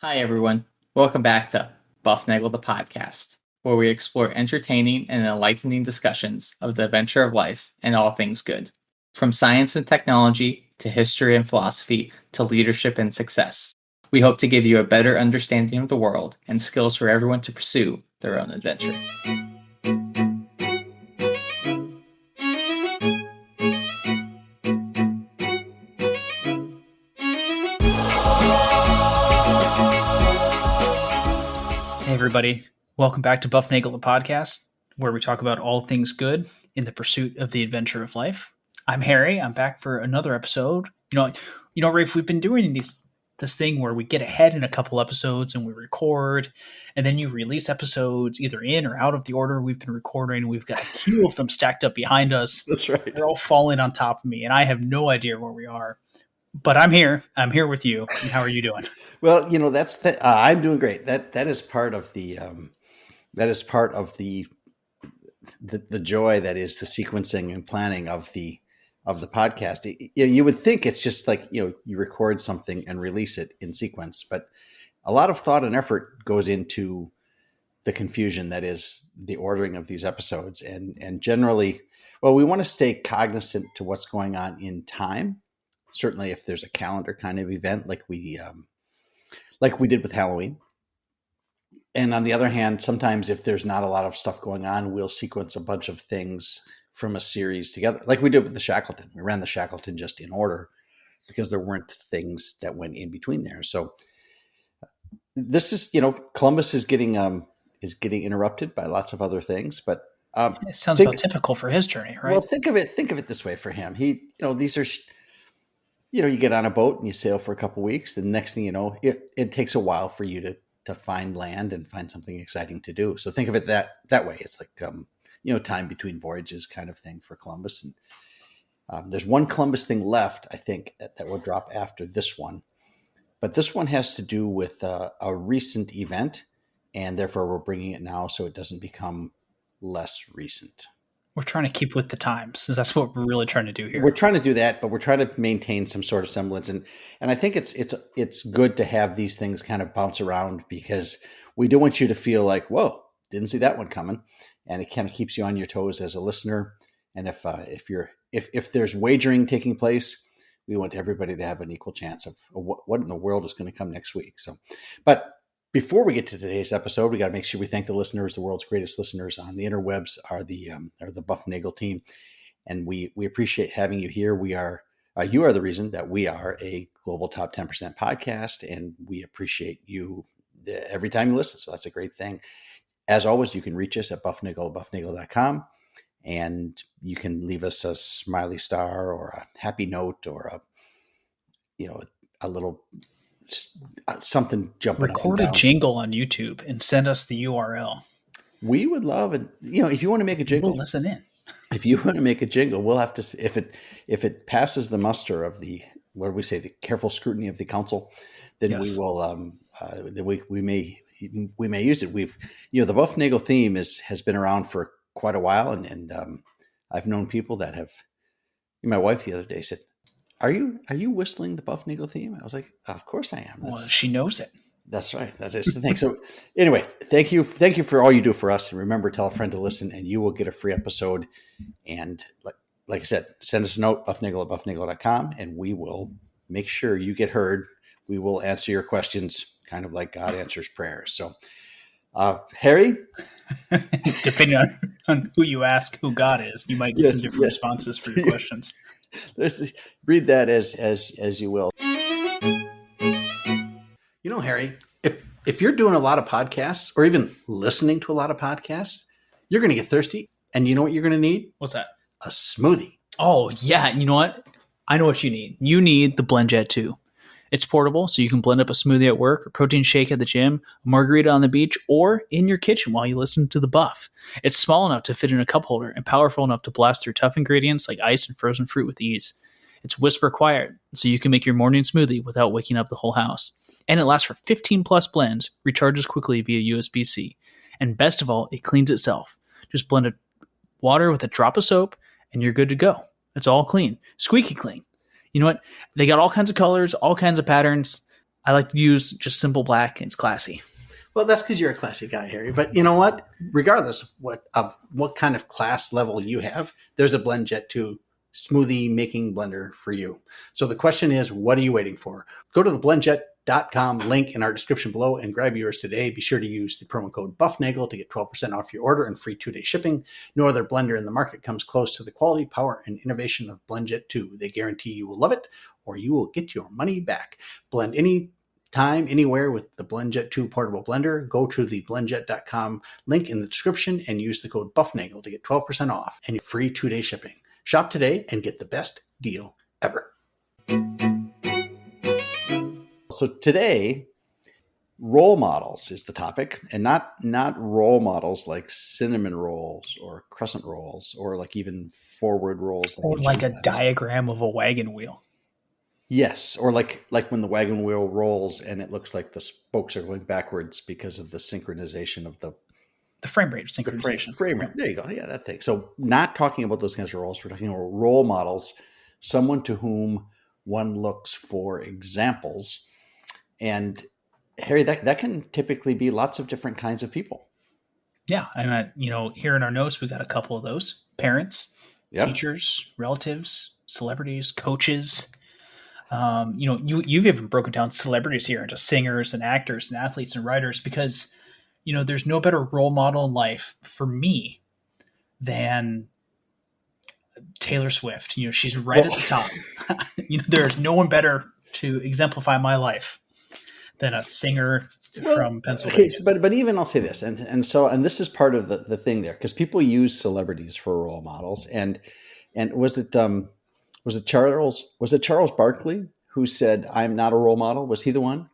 Hi, everyone. Welcome back to Bufnagle the podcast, where we explore entertaining and enlightening discussions of the adventure of life and all things good. From science and technology to history and philosophy to leadership and success. We hope to give you a better understanding of the world and skills for everyone to pursue their own adventure. Hey everybody, welcome back to Bufnagle the podcast, where we talk about all things good in the pursuit of the adventure of life. I'm Harry. I'm back for another episode. Rafe, we've been doing this thing where we get ahead in a couple episodes and we record, and then you release episodes either in or out of the order we've been recording. We've got a queue of them stacked up behind us. That's right. They're all falling on top of me, and I have no idea where we are. But I'm here. I'm here with you. And how are you doing? Well, I'm doing great. That is part of the the joy that is the sequencing and planning of the podcast. You would think it's just like you record something and release it in sequence, but a lot of thought and effort goes into the confusion that is the ordering of these episodes, and generally, well, we want to stay cognizant to what's going on in time. Certainly, if there's a calendar kind of event like we did with Halloween. And on the other hand, sometimes if there's not a lot of stuff going on, we'll sequence a bunch of things from a series together, like we did with the Shackleton. We ran the Shackleton just in order because there weren't things that went in between there. So this is, Columbus is getting interrupted by lots of other things, but It sounds about typical for his journey, right? Well, think of it this way for him. These are. You get on a boat and you sail for a couple of weeks. And the next thing you know, it takes a while for you to find land and find something exciting to do. So think of it that way. It's like, time between voyages kind of thing for Columbus. And there's one Columbus thing left, I think, that will drop after this one. But this one has to do with a recent event. And therefore, we're bringing it now so it doesn't become less recent. We're trying to keep with the times. That's what we're really trying to do here. We're trying to do that, but we're trying to maintain some sort of semblance. And I think it's good to have these things kind of bounce around because we don't want you to feel like, whoa, didn't see that one coming. And it kind of keeps you on your toes as a listener. And if there's wagering taking place, we want everybody to have an equal chance of what in the world is going to come next week. But before we get to today's episode, we got to make sure we thank the listeners. The world's greatest listeners on the interwebs are the Bufnagle team, and we appreciate having you here. You are the reason that we are a global top 10% podcast, and we appreciate you every time you listen. So that's a great thing. As always, you can reach us at bufnagle.com, and you can leave us a smiley star or a happy note or a little something jumping. Record a jingle on YouTube and send us the URL. We would love it. If you want to make a jingle, we'll listen in. If you want to make a jingle, we'll have to. If it passes the muster of the the careful scrutiny of the council, then yes. We will. Then we may use it. The Bufnagle theme has been around for quite a while, and I've known people that have. My wife the other day said, Are you whistling the Bufnagle theme? I was like, of course I am. She knows it. That's right. That's the thing. So anyway, thank you for all you do for us. And remember, tell a friend to listen, and you will get a free episode. And like I said, send us a note, bufnagle@bufnagle.com, and we will make sure you get heard. We will answer your questions, kind of like God answers prayers. So, Harry, depending on who you ask, who God is, you might get some different responses for your questions. Read that as you will. Harry, if you're doing a lot of podcasts or even listening to a lot of podcasts, you're going to get thirsty. And you know what you're going to need? What's that? A smoothie. Oh, yeah. You know what? I know what you need. You need the BlendJet 2. It's portable, so you can blend up a smoothie at work, a protein shake at the gym, a margarita on the beach, or in your kitchen while you listen to the Buff. It's small enough to fit in a cup holder and powerful enough to blast through tough ingredients like ice and frozen fruit with ease. It's whisper quiet, so you can make your morning smoothie without waking up the whole house. And it lasts for 15 plus blends, recharges quickly via USB-C. And best of all, it cleans itself. Just blend water with a drop of soap, and you're good to go. It's all clean. Squeaky clean. You know what? They got all kinds of colors, all kinds of patterns. I like to use just simple black. It's classy. Well, that's because you're a classy guy, Harry. But you know what? Regardless of what kind of class level you have, there's a BlendJet 2 smoothie making blender for you. So the question is, what are you waiting for? Go to the blendjet.com link in our description below and grab yours today. Be sure to use the promo code bufnagle to get 12% off your order and free 2-day shipping. No other blender in the market comes close to the quality, power, and innovation of BlendJet 2. They guarantee you will love it or you will get your money back. Blend any time, anywhere with the BlendJet 2 portable blender. Go to the blendjet.com link in the description and use the code BUFFNAGLE to get 12% off and free 2-day shipping. Shop today and get the best deal ever. So today, role models is the topic, and not role models like cinnamon rolls or crescent rolls or like even forward rolls. Or like a diagram of a wagon wheel. Yes, or like when the wagon wheel rolls and it looks like the spokes are going backwards because of the synchronization of the frame rate synchronization. Frame rate. There you go. Yeah, that thing. So not talking about those kinds of roles. We're talking about role models, someone to whom one looks for examples. And Harry, that can typically be lots of different kinds of people. Yeah, and here in our notes, we got a couple of those: parents, teachers, relatives, celebrities, coaches. You've even broken down celebrities here into singers and actors and athletes and writers because, there's no better role model in life for me than Taylor Swift. She's right at the top. There's no one better to exemplify my life than a singer from Pennsylvania. Okay, but even I'll say this, and this is part of the thing there, because people use celebrities for role models, and was it Charles Barkley who said, "I'm not a role model"? Was he the one?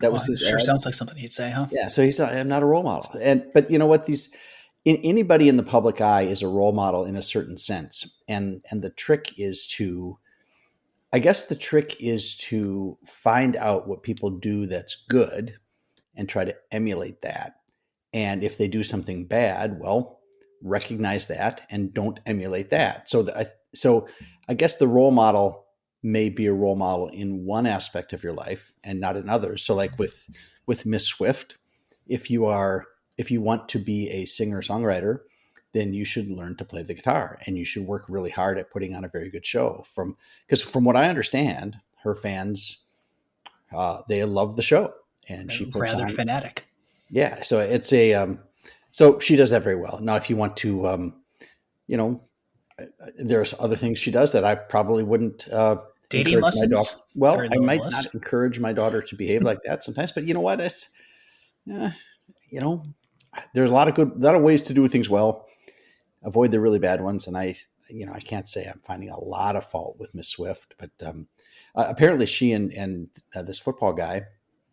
That was his. Sure, sounds like something he'd say, huh? Yeah. So he said, "I'm not a role model," but you know what? Anybody in the public eye is a role model in a certain sense, and the trick is to find out what people do that's good and try to emulate that. And if they do something bad, well, recognize that and don't emulate that. So I guess the role model may be a role model in one aspect of your life and not in others. So like with Miss Swift, if you want to be a singer-songwriter, then you should learn to play the guitar and you should work really hard at putting on a very good show. Because from what I understand, her fans, they love the show, and she puts rather on, fanatic. Yeah. So it's so she does that very well. Now, if you want to, there's other things she does that I probably wouldn't, dating lessons. Well, I might not encourage my daughter to behave like that sometimes, but you know what? It's, there's a lot of ways to do things well. Avoid the really bad ones. And I can't say I'm finding a lot of fault with Miss Swift, but apparently she and this football guy,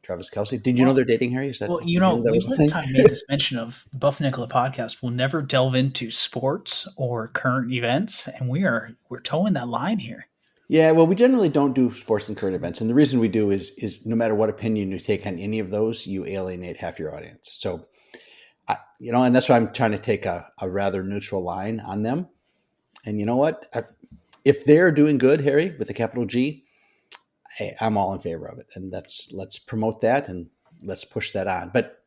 Travis Kelce. Did you know they're dating, Harry? We last time made this mention of Buff Nickel podcast. We'll never delve into sports or current events, and we're towing that line here. Yeah, well, we generally don't do sports and current events, and the reason we do is no matter what opinion you take on any of those, you alienate half your audience. So, and that's why I'm trying to take a rather neutral line on them. And you know what? If they're doing good, Harry, with a capital G, hey, I'm all in favor of it. And let's promote that and let's push that on. But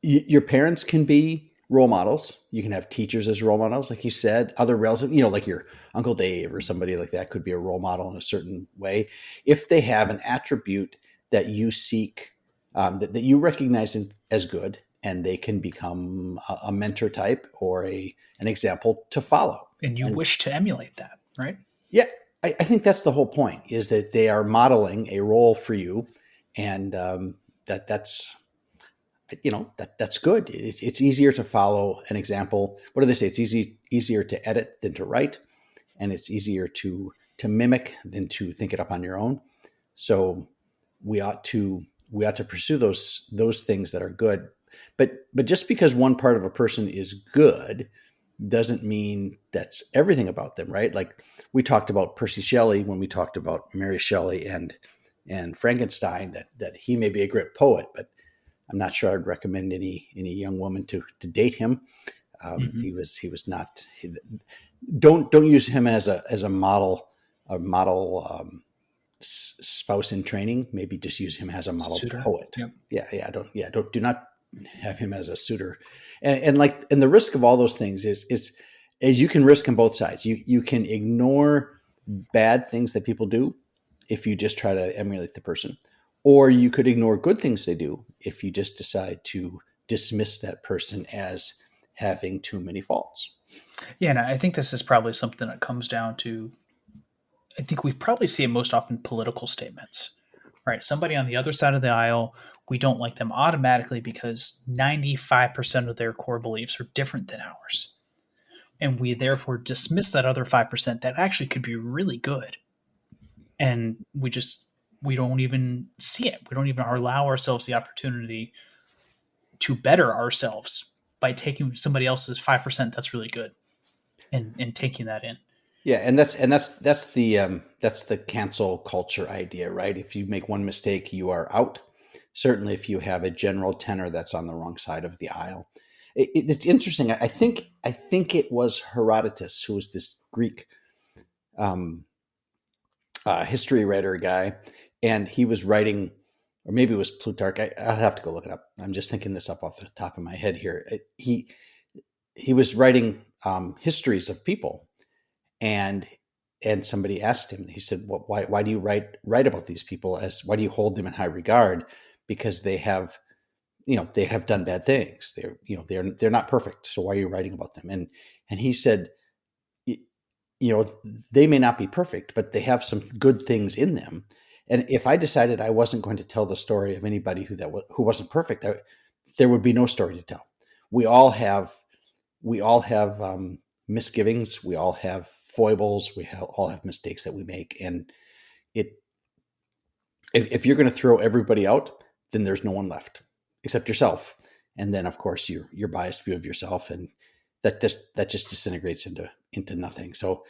your parents can be role models. You can have teachers as role models, like you said. Other relatives, like your Uncle Dave or somebody like that could be a role model in a certain way. If they have an attribute that you seek, that you recognize as good, and they can become a mentor type or an example to follow. And you wish to emulate that, right? Yeah. I think that's the whole point, is that they are modeling a role for you, and that's good. It's easier to follow an example. What do they say? It's easier to edit than to write, and it's easier to mimic than to think it up on your own. So we ought to pursue those things that are good. But just because one part of a person is good doesn't mean that's everything about them, right? Like we talked about Percy Shelley when we talked about Mary Shelley and Frankenstein, that he may be a great poet, but I'm not sure I'd recommend any young woman to date him. He was not. Don't use him as a model spouse in training, maybe just use him as a model Suitor. poet. Yep. Do not have him as a suitor. And the risk of all those things is you can risk on both sides. You can ignore bad things that people do if you just try to emulate the person, or you could ignore good things they do if you just decide to dismiss that person as having too many faults. Yeah, and I think this is probably something that comes down to, I think we probably see it most often political statements, right? Somebody on the other side of the aisle, we don't like them automatically because 95% of their core beliefs are different than ours. And we therefore dismiss that other 5% that actually could be really good. And we don't even see it. We don't even allow ourselves the opportunity to better ourselves by taking somebody else's 5% that's really good and taking that in. Yeah, and that's the cancel culture idea, right? If you make one mistake, you are out. Certainly, if you have a general tenor that's on the wrong side of the aisle, it's interesting. I think it was Herodotus, who was this Greek history writer guy, and he was writing, or maybe it was Plutarch. I'll have to go look it up. I'm just thinking this up off the top of my head here. He was writing histories of people. And somebody asked him, he said, well, why do you write about these people, why do you hold them in high regard? Because they have done bad things. They're not perfect. So why are you writing about them? And he said, they may not be perfect, but they have some good things in them. And if I decided I wasn't going to tell the story of anybody who wasn't perfect, there would be no story to tell. We all have misgivings. We all have foibles. All have mistakes that we make. And if you're going to throw everybody out, then there's no one left except yourself. And then of course your biased view of yourself, and that just disintegrates into nothing. So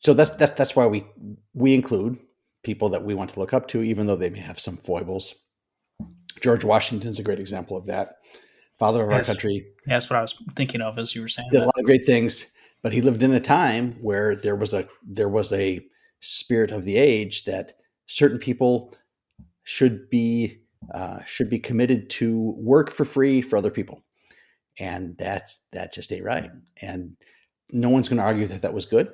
that's why we include people that we want to look up to, even though they may have some foibles. George Washington's a great example of that. Father of our country. Yeah, that's what I was thinking of as you were saying. Did a lot of great things, but he lived in a time where there was a spirit of the age that certain people should be committed to work for free for other people, and that just ain't right. And no one's going to argue that was good,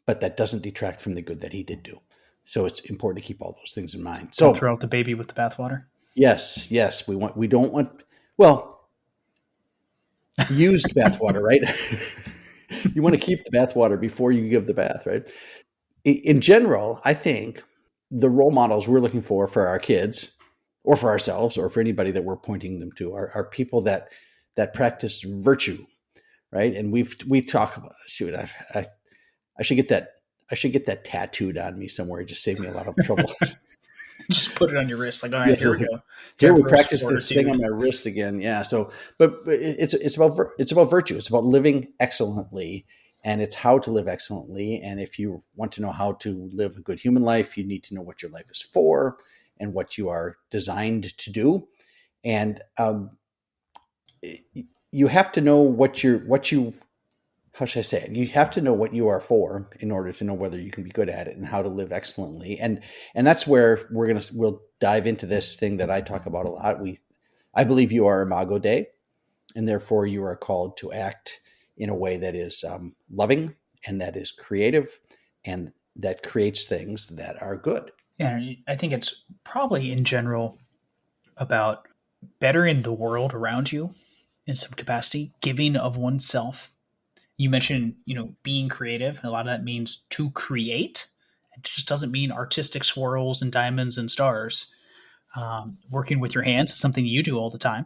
but that doesn't detract from the good that he did do. So it's important to keep all those things in mind. So don't throw out the baby with the bathwater. Yes, we don't want used bathwater, right? You want to keep the bathwater before you give the bath, right? In general, I think the role models we're looking for our kids, or for ourselves, or for anybody that we're pointing them to, are people that practice virtue, right? And we talk about, shoot, I should get that tattooed on me somewhere. It just saved me a lot of trouble. Just put it on your wrist, like, all right, here we go. Here we practice this thing on my wrist again. Yeah. So, but it's about virtue. It's about living excellently, and it's how to live excellently. And if you want to know how to live a good human life, you need to know what your life is for and what you are designed to do. And you have to know how should I say it? You have to know what you are for in order to know whether you can be good at it and how to live excellently. And that's where we'll dive into this thing that I talk about a lot. I believe you are Imago Dei, and therefore you are called to act in a way that is loving and that is creative and that creates things that are good. Yeah, I think it's probably in general about bettering the world around you in some capacity, giving of oneself. You mentioned, being creative, and a lot of that means to create. It just doesn't mean artistic swirls and diamonds and stars. Working with your hands is something you do all the time,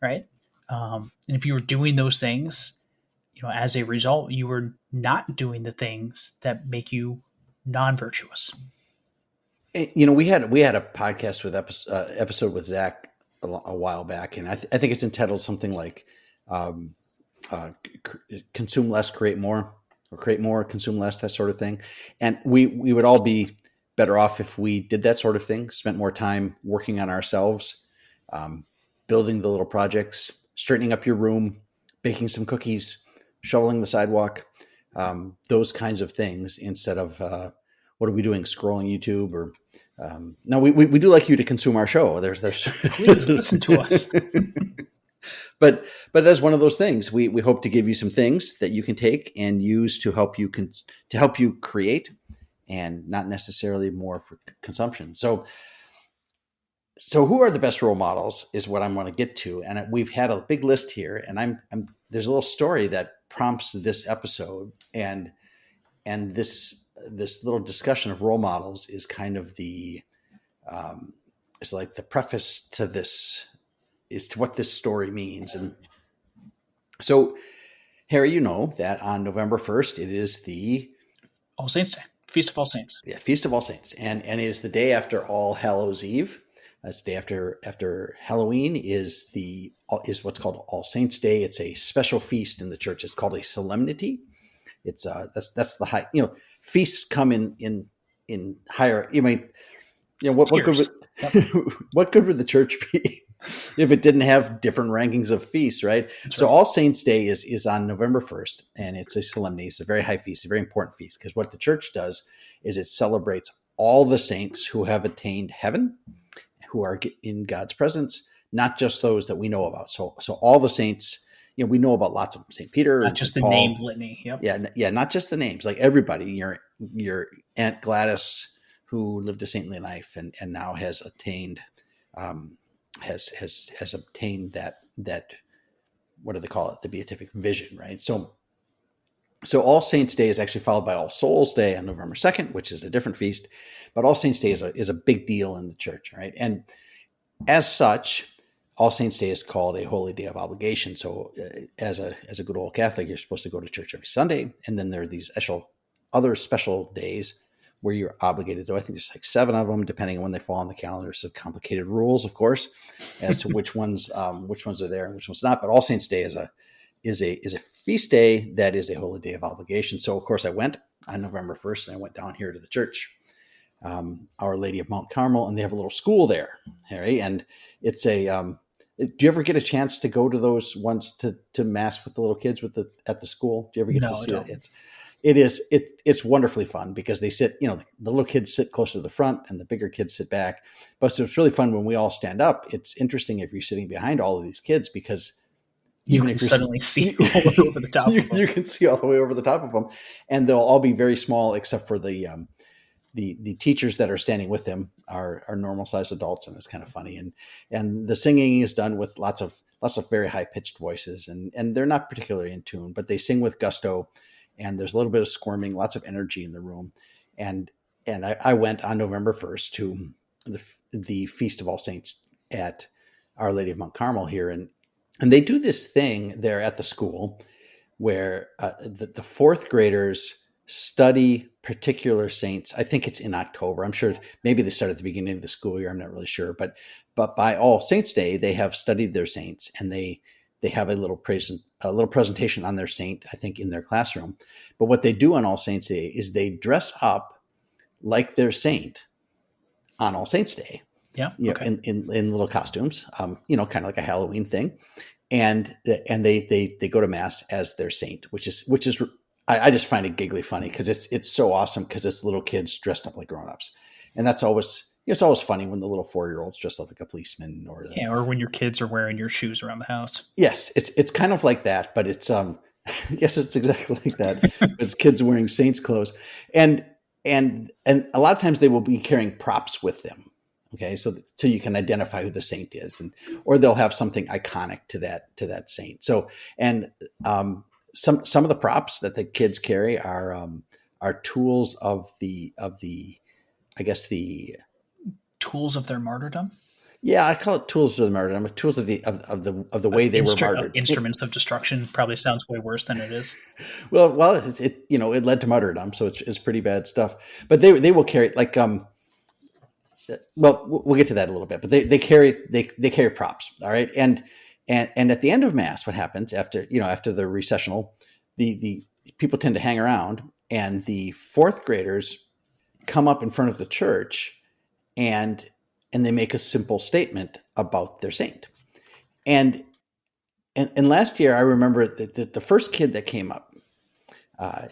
right? And if you were doing those things, as a result, you were not doing the things that make you non-virtuous. We had a podcast with episode with Zach a while back, and I think it's entitled something like consume less, create more, or create more, consume less, that sort of thing. And we would all be better off if we did that sort of thing, spent more time working on ourselves, building the little projects, straightening up your room, baking some cookies, shoveling the sidewalk, those kinds of things, instead of what are we doing? Scrolling YouTube or no, we do like you to consume our show. There's Please listen to us. but that's one of those things. We hope to give you some things that you can take and use to help you create, and not necessarily more for consumption. So who are the best role models is what I'm going to get to. And we've had a big list here, and there's a little story that prompts this episode, and this little discussion of role models is kind of it's like the preface to this, is to what this story means. And so, Harry, you know that on November 1st, it is the All Saints Day, Feast of All Saints. Yeah, Feast of All Saints, and it is the day after All Hallows Eve. It's the day after Halloween is what's called All Saints Day. It's a special feast in the church. It's called a solemnity. It's that's the high. Feasts come in higher. What good would what good would the church be if it didn't have different rankings of feasts, right? That's so right. All Saints Day is on November 1st, and it's a solemnity. It's a very high feast, a very important feast, because what the church does is it celebrates all the saints who have attained heaven, who are in God's presence, not just those that we know about. So all the saints, we know about lots of them. St. Peter, Not just the Paul, name litany. Yep. Yeah, not just the names. Like everybody, your Aunt Gladys, who lived a saintly life and now has attained, has obtained that what do they call it? The beatific vision, right? So All Saints Day is actually followed by All Souls Day on November 2nd, which is a different feast. But All Saints Day is a big deal in the church, right? And as such, All Saints Day is called a holy day of obligation. So as a good old Catholic, you're supposed to go to church every Sunday. And then there are these other special days where you're obligated to. I think there's like 7 of them, depending on when they fall on the calendar. Some complicated rules, of course, as to which ones are there and which ones not. But All Saints Day is a feast day that is a holy day of obligation. So of course I went on November 1st, and I went down here to the church, Our Lady of Mount Carmel, and they have a little school there, Harry. And it's do you ever get a chance to go to those ones to mass with the little kids at the school? Do you ever get to see it? It's wonderfully fun, because they sit, the little kids sit closer to the front and the bigger kids sit back. But so it's really fun when we all stand up. It's interesting if you're sitting behind all of these kids, because you can suddenly see all the way over the top of them. You can see all the way over the top of them, and they'll all be very small, except for the teachers that are standing with them are normal sized adults, and it's kind of funny. And the singing is done with lots of very high pitched voices, and they're not particularly in tune, but they sing with gusto, and there's a little bit of squirming, lots of energy in the room. And I went on November 1st to the Feast of All Saints at Our Lady of Mount Carmel here, and they do this thing there at the school where the 4th graders study particular saints. I think it's in October. I'm sure maybe they start at the beginning of the school year. I'm not really sure, but by All Saints Day, they have studied their saints, and they have a little presentation on their saint, I think, in their classroom. But what they do on All Saints Day is they dress up like their saint on All Saints Day. Yeah. Okay. In little costumes, kind of like a Halloween thing. And they go to mass as their saint, which is I just find it giggly funny, because it's so awesome, because it's little kids dressed up like grown-ups. And that's always, it's always funny when the little 4-year-olds dress up like a policeman, or when your kids are wearing your shoes around the house. Yes, it's kind of like that, but it's yes, it's exactly like that. It's kids wearing saints clothes, and a lot of times they will be carrying props with them. Okay, so you can identify who the saint is, or they'll have something iconic to that saint. So, and some of the props that the kids carry are tools of the I guess the tools of their martyrdom. Yeah, I call it tools of the martyrdom. Tools of the way they were martyred. Instruments of destruction probably sounds way worse than it is. Well, it led to martyrdom, so it's pretty bad stuff. But they will carry we'll get to that a little bit. But they carry props. All right, and at the end of Mass, what happens after the recessional, the people tend to hang around, and the 4th graders come up in front of the church, and they make a simple statement about their saint. And last year, I remember that the first kid that came up, I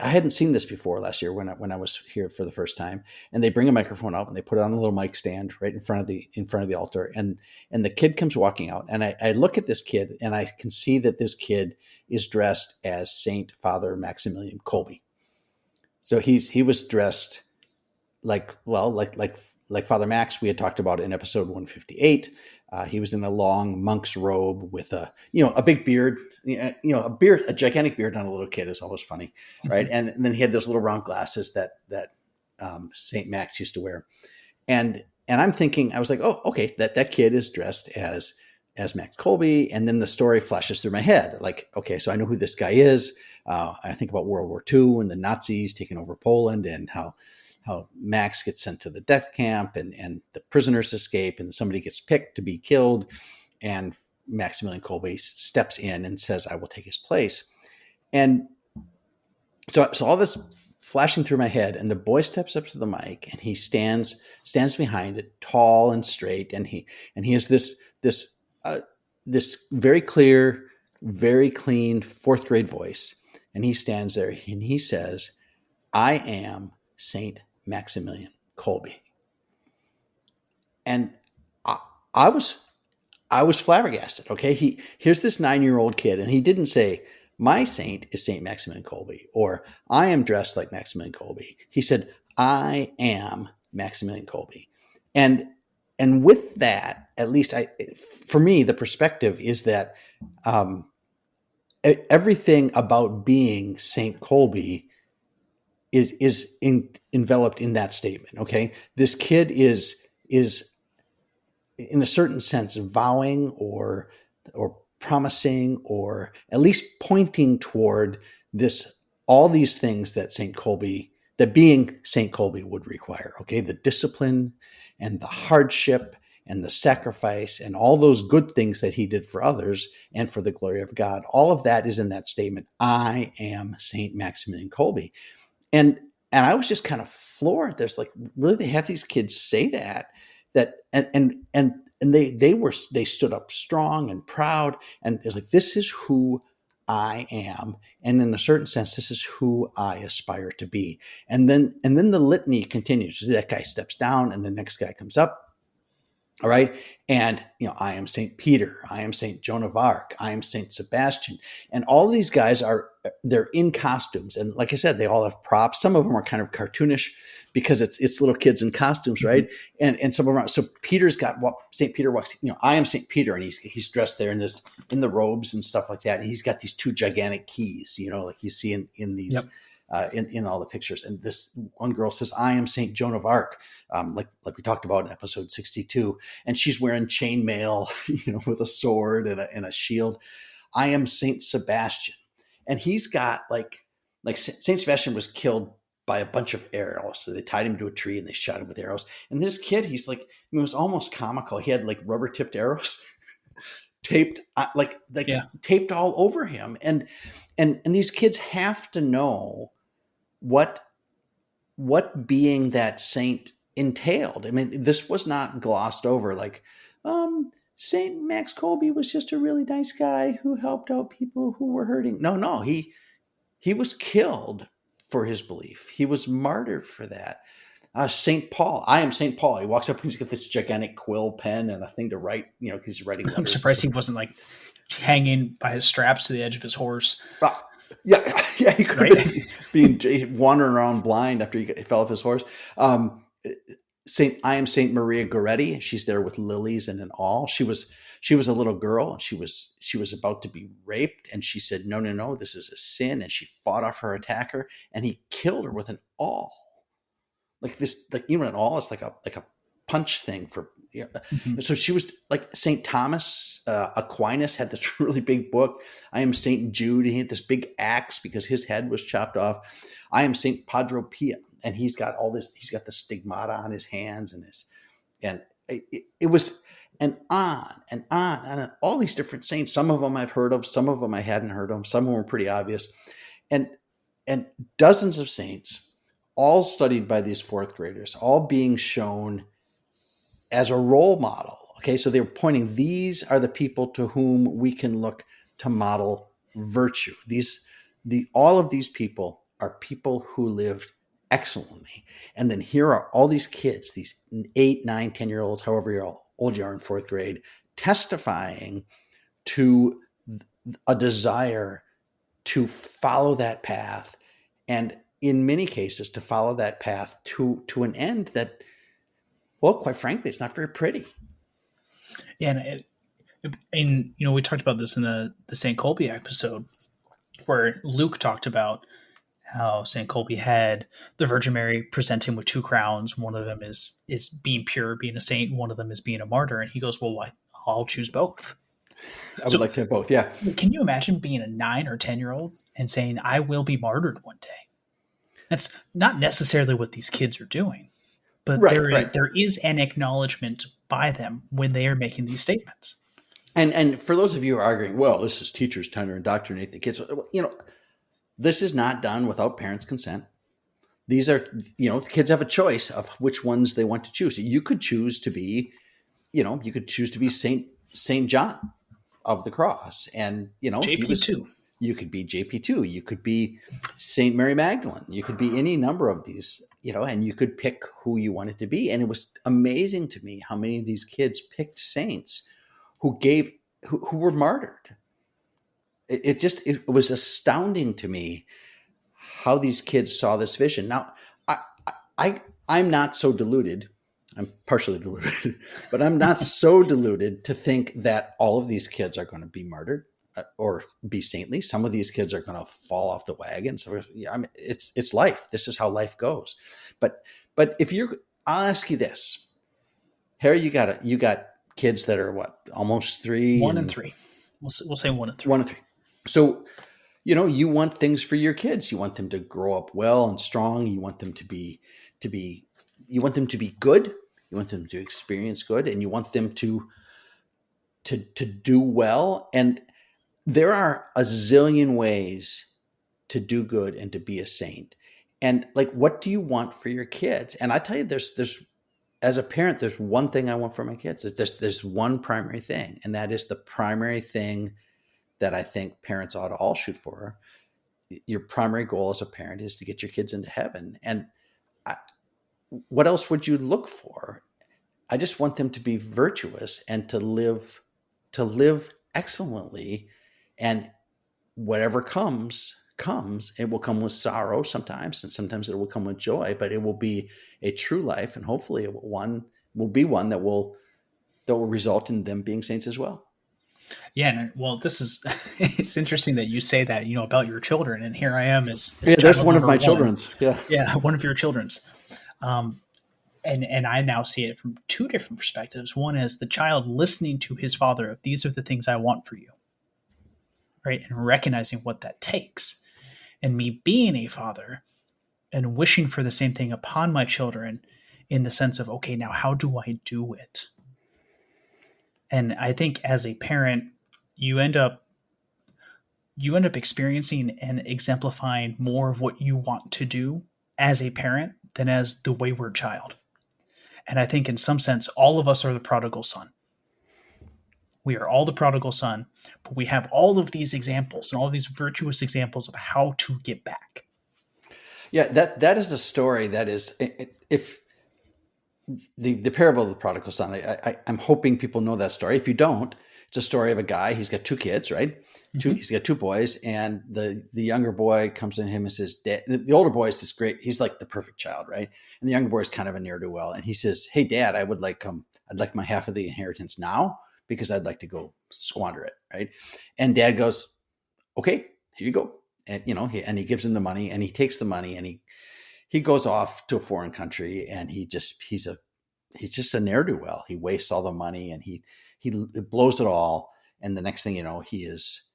hadn't seen this before last year when I was here for the first time, and they bring a microphone out and they put it on a little mic stand right in front of the altar, and the kid comes walking out, and I look at this kid and I can see that this kid is dressed as Saint Father Maximilian Kolbe. So he was dressed like Father Max we had talked about in episode 158. He was in a long monk's robe with a big beard, a gigantic beard on a little kid is always funny, right? And then he had those little round glasses that Saint Max used to wear, and I'm thinking, I was like, oh, okay, that kid is dressed as Max Kolbe, and then the story flashes through my head, like, okay, so I know who this guy is. I think about World War II and the Nazis taking over Poland, and how Max gets sent to the death camp, and the prisoners escape, and somebody gets picked to be killed, and Maximilian Kolbe steps in and says, I will take his place. And so all this flashing through my head, and the boy steps up to the mic, and he stands behind it, tall and straight, and he has this very clear, very clean fourth grade voice, and he stands there and he says, I am Saint Maximilian Kolbe. And I was flabbergasted. Okay. Here's this 9-year-old kid, and he didn't say, my saint is Saint Maximilian Kolbe, or I am dressed like Maximilian Kolbe. He said, I am Maximilian Kolbe. And with that, at least for me, the perspective is that everything about being Saint Kolbe is enveloped in that statement. Okay. This kid is in a certain sense vowing or promising, or at least pointing toward all these things that being Saint Kolbe would require. Okay. The discipline and the hardship and the sacrifice and all those good things that he did for others and for the glory of God. All of that is in that statement. I am Saint Maximilian Kolbe. And I was just kind of floored. There's like, really, they have these kids say that they stood up strong and proud, and it's like, this is who I am, and in a certain sense, this is who I aspire to be. And then the litany continues. That guy steps down, and the next guy comes up. All right. And, I am St. Peter. I am St. Joan of Arc. I am St. Sebastian. And all these guys they're in costumes. And like I said, they all have props. Some of them are kind of cartoonish because it's little kids in costumes. Right. And some of them are. So Peter's got what St. Peter walks, I am St. Peter. And he's dressed there in the robes and stuff like that. And he's got these 2 gigantic keys, like you see in these, yep. In all the pictures. And this one girl says, I am St. Joan of Arc. Like we talked about in episode 62, and she's wearing chainmail, with a sword and a shield. I am St. Sebastian. And he's got like St. Sebastian was killed by a bunch of arrows. So they tied him to a tree and they shot him with arrows. And this kid, he's like, it was almost comical. He had like rubber tipped arrows taped taped all over him. And these kids have to know what being that saint entailed. I mean, this was not glossed over like, Saint Max Kolbe was just a really nice guy who helped out people who were hurting. No, he was killed for his belief. He was martyred for that. St. Paul, I am St. Paul. He walks up and he's got this gigantic quill pen and a thing to write, because he's writing letters. I'm surprised he wasn't like hanging by his straps to the edge of his horse. Yeah, he could have been wandering around blind after he fell off his horse. I am Saint Maria Goretti. She's there with lilies and an awl. She was a little girl, and she was about to be raped, and she said, no, this is a sin, and she fought off her attacker, and he killed her with an awl. Like this, like even an awl is like a punch thing for. Mm-hmm. So she was like St. Thomas Aquinas had this really big book. I am St. Jude. He had this big axe because his head was chopped off. I am St. Padre Pio, and he's got all this. He's got the stigmata on his hands and it was and on all these different saints. Some of them I've heard of, some of them I hadn't heard of. Some of them were pretty obvious, and dozens of saints, all studied by these fourth graders, all being shown as a role model. Okay, so they were pointing, these are the people to whom we can look to model virtue. These all of these people are people who lived excellently. And then here are all these kids, these 8, 9, 10-year-olds, however old you are in fourth grade, testifying to a desire to follow that path, and in many cases to follow that path to an end that, well, quite frankly, it's not very pretty. Yeah, and we talked about this in the St. Colby episode, where Luke talked about how St. Colby had the Virgin Mary present him with 2 crowns. One of them is being pure, being a saint. One of them is being a martyr. And he goes, well, why? I'll choose both. I would like to have both. Yeah. Can you imagine being a 9 or 10-year-old and saying, I will be martyred one day? That's not necessarily what these kids are doing, but there is an acknowledgement by them when they are making these statements. And for those of you who are arguing, well, this is teachers trying to indoctrinate the kids, this is not done without parents' consent. These are, the kids have a choice of which ones they want to choose. You could choose to be, Saint John of the Cross, and JP2. You could be JP2. You could be Saint Mary Magdalene. You could be any number of these, and you could pick who you wanted to be. And it was amazing to me how many of these kids picked saints who were martyred. It was astounding to me how these kids saw this vision. Now, I'm not so deluded. I'm partially deluded, but I'm not so deluded to think that all of these kids are going to be martyred or be saintly. Some of these kids are going to fall off the wagon. So it's life. This is how life goes. But I'll ask you this, Harry, you got kids that are what, almost 3, 1 and 3. We'll say 1 and 3. 1 and 3. So, you want things for your kids. You want them to grow up well and strong. You want them to be good. You want them to experience good, and you want them to do well. And there are a zillion ways to do good and to be a saint. And what do you want for your kids? And I tell you, there's as a parent, there's one thing I want for my kids. There's one primary thing, and that is the primary thing that I think parents ought to all shoot for. Your primary goal as a parent is to get your kids into heaven. And what else would you look for? I just want them to be virtuous and to live excellently. And whatever comes. It will come with sorrow sometimes, and sometimes it will come with joy, but it will be a true life, and hopefully will be one that will result in them being saints as well. Yeah, well, it's interesting that you say that, about your children, and here I am as there's one of my children's. Yeah, one of your children's. And I now see it from 2 different perspectives. One is the child listening to his father of, these are the things I want for you, right? And recognizing what that takes. And me being a father and wishing for the same thing upon my children, in the sense of, okay, now how do I do it? And I think as a parent, you end up experiencing and exemplifying more of what you want to do as a parent than as the wayward child. And I think in some sense, all of us are the prodigal son. We are all the prodigal son, but we have all of these examples and all of these virtuous examples of how to get back. Yeah, that is a story that is, if the parable of the prodigal son, I'm hoping people know that story. If you don't, it's a story of a guy. He's got 2 kids, right? Mm-hmm. He's got 2 boys, and the younger boy comes to him and says, Dad, the older boy is this great. He's like the perfect child, right? And the younger boy is kind of a ne'er-do-well, and he says, "Hey, Dad, I'd like my half of the inheritance now, because I'd like to go squander it," right? And Dad goes, "Okay, here you go." And he gives him the money, and he takes the money, and he goes off to a foreign country, and he's just a ne'er-do-well. He wastes all the money, and he blows it all. And the next thing you know, he's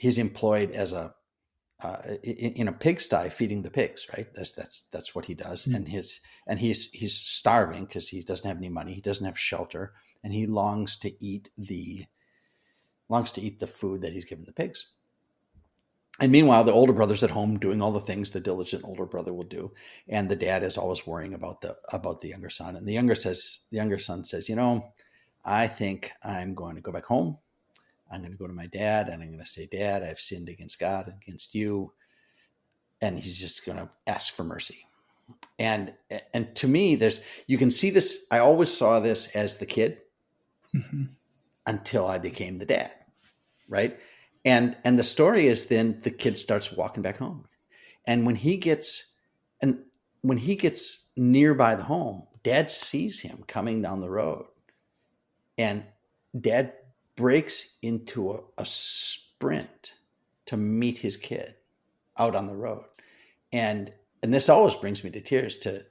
employed as in a pigsty feeding the pigs, right? That's what he does. Mm-hmm. And he's starving because he doesn't have any money. He doesn't have shelter, and he longs to eat the food that he's given the pigs. And meanwhile, the older brother's at home doing all the things the diligent older brother will do, and the dad is always worrying about the younger son. And the younger son says, "I think I'm going to go back home. I'm going to go to my dad and I'm going to say, Dad, I've sinned against God and against you. And he's just going to ask for mercy. And to me, you can see this. I always saw this as the kid until I became the dad. Right. And the story is then the kid starts walking back home. And when he gets nearby the home, Dad sees him coming down the road, and Dad breaks into a sprint to meet his kid out on the road. And this always brings me to tears to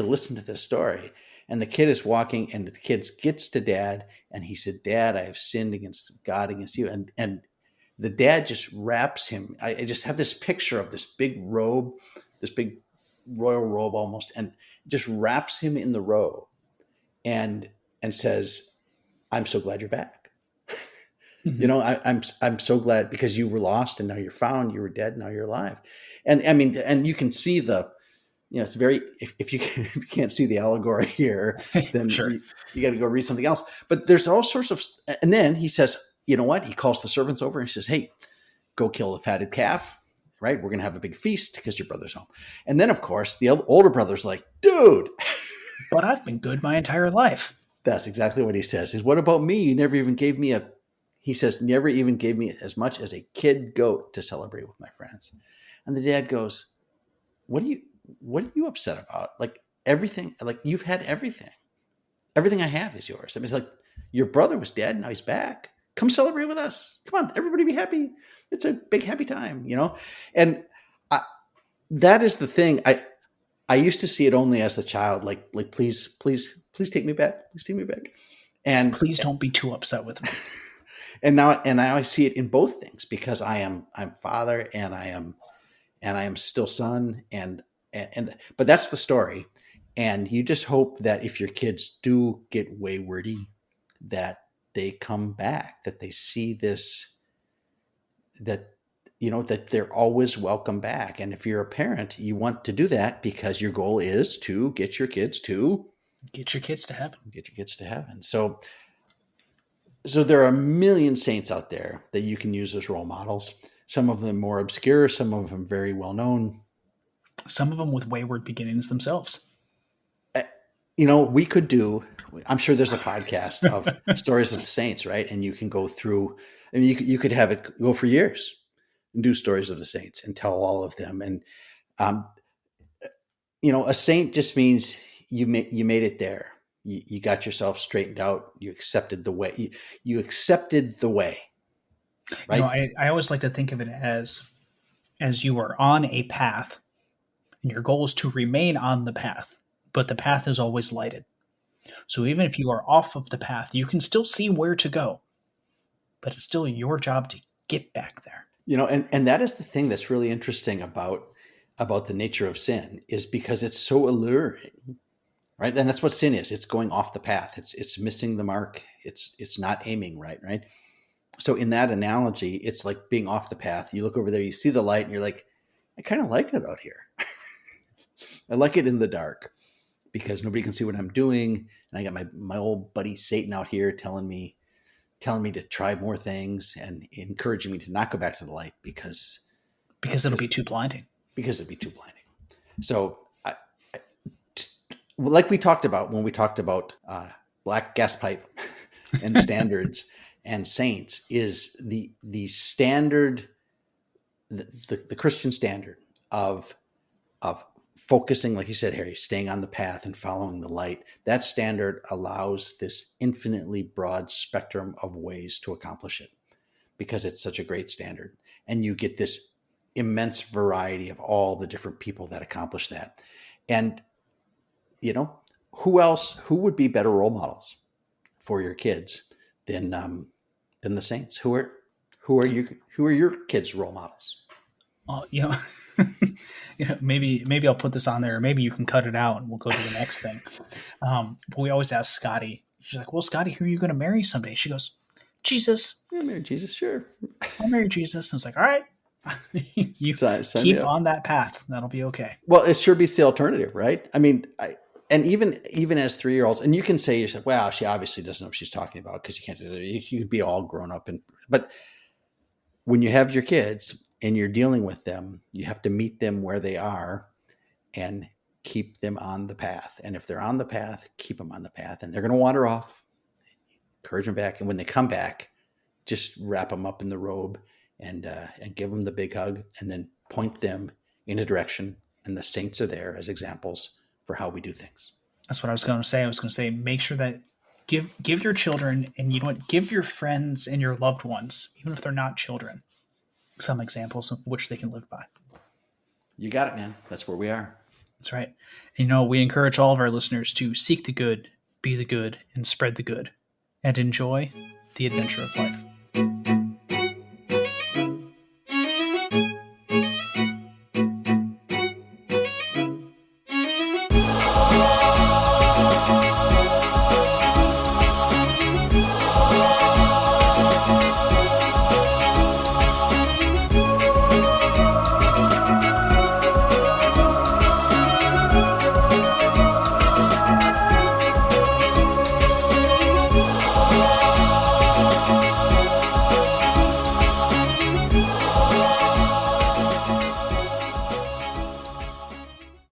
listen to this story. And the kid is walking, and the kid gets to Dad, and he said, Dad, I have sinned against God, against you. And the dad just wraps him. I just have this picture of this big robe, this big royal robe almost, and just wraps him in the robe and says, I'm so glad you're back. You know, I'm so glad, because you were lost and now you're found. You were dead, now you're alive. And I mean, and you can see it's very, if you can't see the allegory here, then Sure. you got to go read something else. But there's all sorts of, and then he says, you know what? He calls the servants over and he says, hey, go kill the fatted calf, right? We're going to have a big feast because your brother's home. And then, of course, the older brother's like, dude. But I've been good my entire life. That's exactly what he says. Is, what about me? You never even gave me never even gave me as much as a kid goat to celebrate with my friends. And the dad goes, what are you upset about? Like, everything, like, you've had everything. Everything I have is yours. I mean, it's like, your brother was dead. Now he's back. Come celebrate with us. Come on, everybody be happy. It's a big happy time, you know? And that is the thing. I used to see it only as a child, like, please take me back. Please take me back. And please don't be too upset with me. And now I see it in both things, because I'm father and I am still son, but that's the story. And you just hope that if your kids do get waywardy, that they come back, that they see this, that, you know, that they're always welcome back. And if you're a parent, you want to do that because your goal is to get your kids to heaven. So there are a million saints out there that you can use as role models. Some of them more obscure, some of them very well known. Some of them with wayward beginnings themselves. You know, I'm sure there's a podcast of stories of the saints, right? And you can go through, I mean, you could have it go for years and do stories of the saints and tell all of them. And, you know, a saint just means you made it there. You got yourself straightened out. You accepted the way. You accepted the way. Right. You know, I always like to think of it as you are on a path, and your goal is to remain on the path, but the path is always lighted. So even if you are off of the path, you can still see where to go, but it's still your job to get back there. You know, and that is the thing that's really interesting about the nature of sin, is because it's so alluring, right? And that's what sin is. It's going off the path. It's missing the mark. It's not aiming right. So in that analogy, it's like being off the path. You look over there, you see the light, and you're like, I kind of like it out here. I like it in the dark because nobody can see what I'm doing. And I got my old buddy Satan out here telling me to try more things and encouraging me to not go back to the light because it'll be too blinding. Because it'd be too blinding. So like we talked about when we talked about black gas pipe and standards and saints, is the standard, the Christian standard of focusing, like you said, Harry, staying on the path and following the light. That standard allows this infinitely broad spectrum of ways to accomplish it, because it's such a great standard. And you get this immense variety of all the different people that accomplish that. And, you know, who would be better role models for your kids than the saints? Who are your kids' role models? Well, you know, maybe I'll put this on there, or maybe you can cut it out and we'll go to the next thing. But we always ask Scotty. She's like, well, Scotty, who are you going to marry someday? She goes, Jesus. Yeah, marry Jesus, sure. I'll marry Jesus. And it's like, all right, you Sign keep on that path. That'll be okay. Well, it sure beats the alternative, right? I mean, and even as 3-year-olds, and you can say yourself, well, she obviously doesn't know what she's talking about because you can't do that. You could be all grown up, but when you have your kids and you're dealing with them, you have to meet them where they are and keep them on the path. And if they're on the path, keep them on the path. And they're going to wander off, encourage them back. And when they come back, just wrap them up in the robe and give them the big hug, and then point them in a direction. And the saints are there as examples for how we do things. That's what I was going to say. I was going to say, make sure that give your children, and you know what, give your friends and your loved ones, even if they're not children, some examples of which they can live by. You got it, man. That's where we are. That's right. And, we encourage all of our listeners to seek the good, be the good, and spread the good, and enjoy the adventure of life.